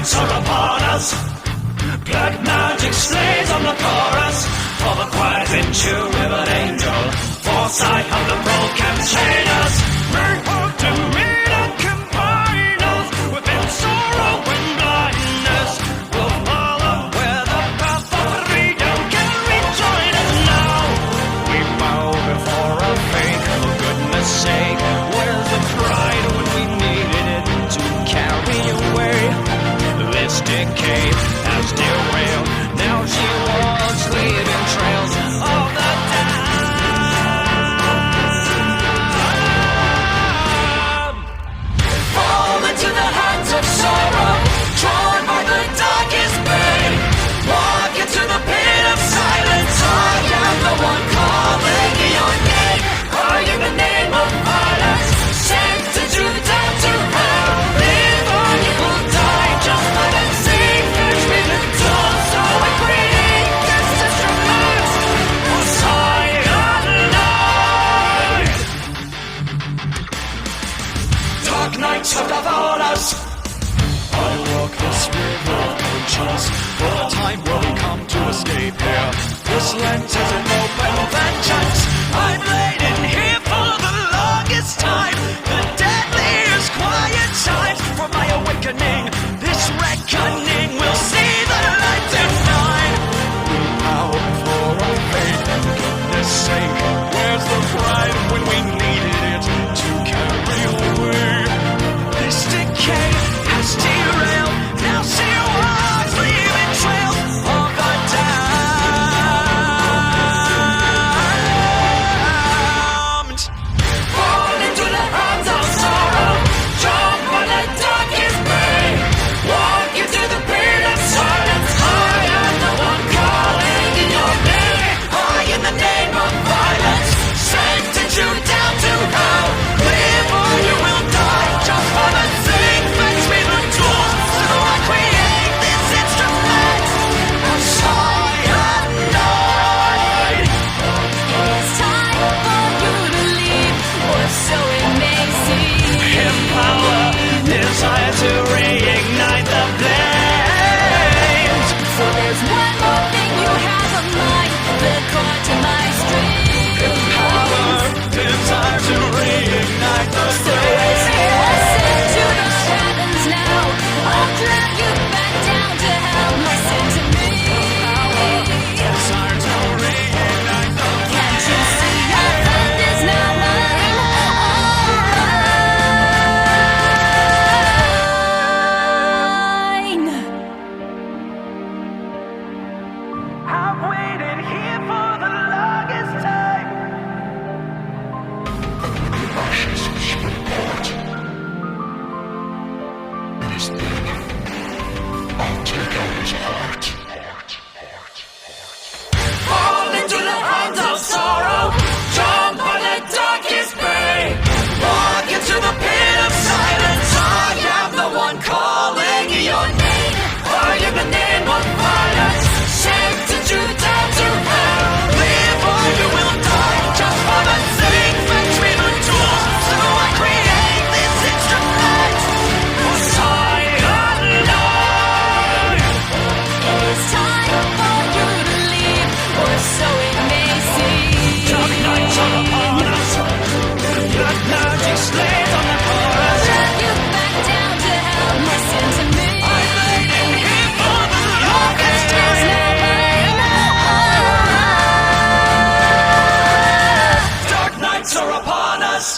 nights are upon us. Black magic slays on the chorus. For the choir's riven angel. Foresight of the broken chainers. Bring hope to meet and combine us. Within sorrow and blindness, we'll follow where the path of freedom can rejoin us now. We bow before our faith, for goodness sake. Where's the pride when we needed it to carry away this decay? Has derailed. Now she walks, leaving trails of the damned. Fall into the hands of sorrow, drawn by the darkest pain. Walk into the pit of silence. I am the one calling your name. Are you the name of violence? Sent you down to hell. Live or you will die. Just let it sink. Fetch me the dawn. So I create this instrument for cyanide. Dark nights have devoured us. I walk this river of conscience, for the time will come to escape here. This Lent is an open vengeance. I'm laden here for the longest time. The deadliest quiet times for my awakening. This reckoning will see the light tonight. We bow before our faith, for goodness sake. Where's the pride when we needed it to carry away this decay? Has derailed. Now she walks, leaving trails of the damned. Fall into the hands of sorrow, drawn by the darkest pain. Walk into the pit of silence. I am the one calling in your name. I in the name of violence, sent you down to hell. Live or you will die. Just for the sake, fetch me the tools, so I create this instrument of cyanide. It's time for you to leave, or so it may seem. Empower, desire to reignite the flames. For there's one more thing you have of mine, the chord to my string. Power, desire to reignite the So as you flames. ascend to the heavens now, I'll drag you back down to hell. Listen to me. Desire to reignite the Can't you see your friend is now mine? I've waited here for the longest time. Ashes of sweet heart. It is burning. I'll take out his heart. Fall into the hands of sorrow, drawn by the darkest pain. Walk into the pit of silence. I am the one calling your name. Are you the name of violence? Sent you down to hell. Live or you will die. Just for the sake, fetch me the tools, so I create this instrument for cyanide. It's time for you to leave, or so it may seem. Dark nights are upon us. Black magic slays on the chorus. Drag you back down to hell. Listen to me. I'm waiting here for the longest There's time. no mine. Dark nights are upon us.